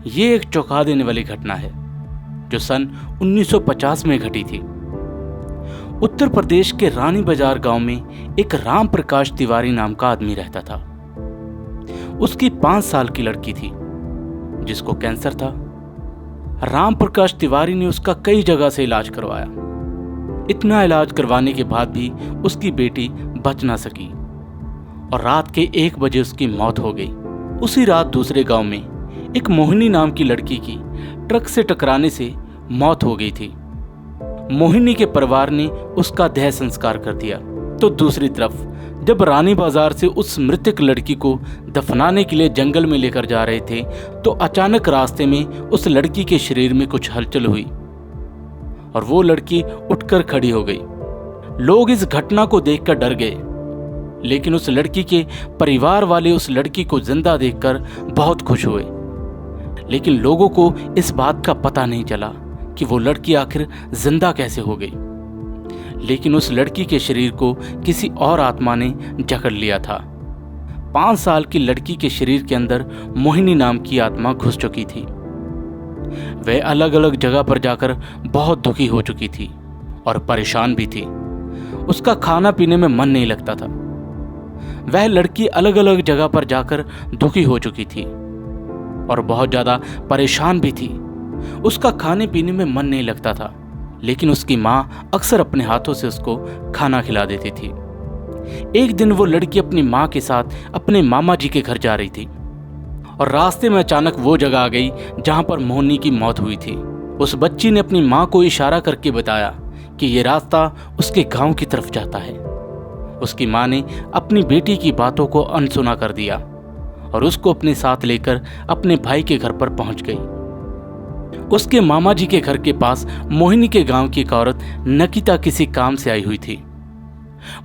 ये एक चौंका देने वाली घटना है जो सन 1950 में घटी थी। उत्तर प्रदेश के रानी बाजार गांव में एक राम प्रकाश तिवारी नाम का आदमी रहता था। उसकी 5 साल की लड़की थी जिसको कैंसर था। राम प्रकाश तिवारी ने उसका कई जगह से इलाज करवाया। इतना इलाज करवाने के बाद भी उसकी बेटी बच ना सकी और रात के 1 बजे उसकी मौत हो गई। उसी रात दूसरे गांव में एक मोहिनी नाम की लड़की की ट्रक से टकराने से मौत हो गई थी। मोहिनी के परिवार ने उसका देह संस्कार कर दिया। तो दूसरी तरफ जब रानी बाजार से उस मृतक लड़की को दफनाने के लिए जंगल में लेकर जा रहे थे तो अचानक रास्ते में उस लड़की के शरीर में कुछ हलचल हुई और वो लड़की उठकर खड़ी हो गई। लोग इस घटना को देखकर डर गए, लेकिन उस लड़की के परिवार वाले उस लड़की को जिंदा देखकर बहुत खुश हुए। लेकिन लोगों को इस बात का पता नहीं चला कि वो लड़की आखिर जिंदा कैसे हो गई। लेकिन उस लड़की के शरीर को किसी और आत्मा ने जकड़ लिया था। 5 साल की लड़की के शरीर के अंदर मोहिनी नाम की आत्मा घुस चुकी थी। वह अलग अलग जगह पर जाकर बहुत दुखी हो चुकी थी और परेशान भी थी। उसका खाना पीने में मन नहीं लगता था। वह लड़की अलग अलग जगह पर जाकर दुखी हो चुकी थी और बहुत ज़्यादा परेशान भी थी। उसका खाने पीने में मन नहीं लगता था, लेकिन उसकी माँ अक्सर अपने हाथों से उसको खाना खिला देती थी। एक दिन वो लड़की अपनी माँ के साथ अपने मामा जी के घर जा रही थी और रास्ते में अचानक वो जगह आ गई जहाँ पर मोहिनी की मौत हुई थी। उस बच्ची ने अपनी माँ को इशारा करके बताया कि ये रास्ता उसके गांव की तरफ जाता है। उसकी माँ ने अपनी बेटी की बातों को अनसुना कर दिया और उसको अपने साथ लेकर अपने भाई के घर पर पहुंच गई। उसके मामा जी के घर के पास मोहिनी के गांव की एक औरत नकिता किसी काम से आई हुई थी।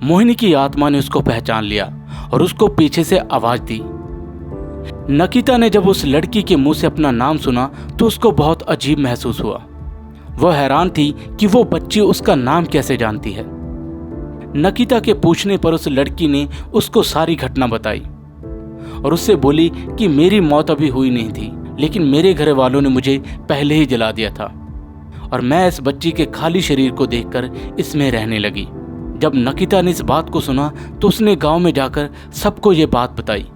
मोहिनी की आत्मा ने उसको पहचान लिया और उसको पीछे से आवाज दी। नकिता ने जब उस लड़की के मुंह से अपना नाम सुना तो उसको बहुत अजीब महसूस हुआ। वह हैरान थी कि वो बच्ची उसका नाम कैसे जानती है। नकिता के पूछने पर उस लड़की ने उसको सारी घटना बताई और उससे बोली कि मेरी मौत अभी हुई नहीं थी, लेकिन मेरे घर वालों ने मुझे पहले ही जला दिया था और मैं इस बच्ची के खाली शरीर को देखकर इसमें रहने लगी। जब नकिता ने इस बात को सुना तो उसने गांव में जाकर सबको ये बात बताई।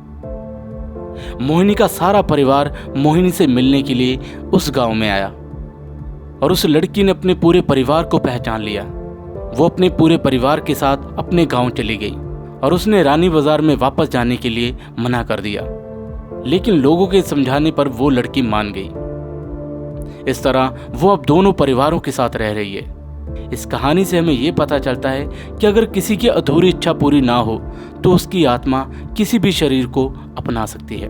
मोहिनी का सारा परिवार मोहिनी से मिलने के लिए उस गांव में आया और उस लड़की ने अपने पूरे परिवार को पहचान लिया। वो अपने पूरे परिवार के साथ अपने गांव चली गई और उसने रानी बाजार में वापस जाने के लिए मना कर दिया, लेकिन लोगों के समझाने पर वो लड़की मान गई। इस तरह वो अब दोनों परिवारों के साथ रह रही है। इस कहानी से हमें ये पता चलता है कि अगर किसी की अधूरी इच्छा पूरी ना हो तो उसकी आत्मा किसी भी शरीर को अपना सकती है।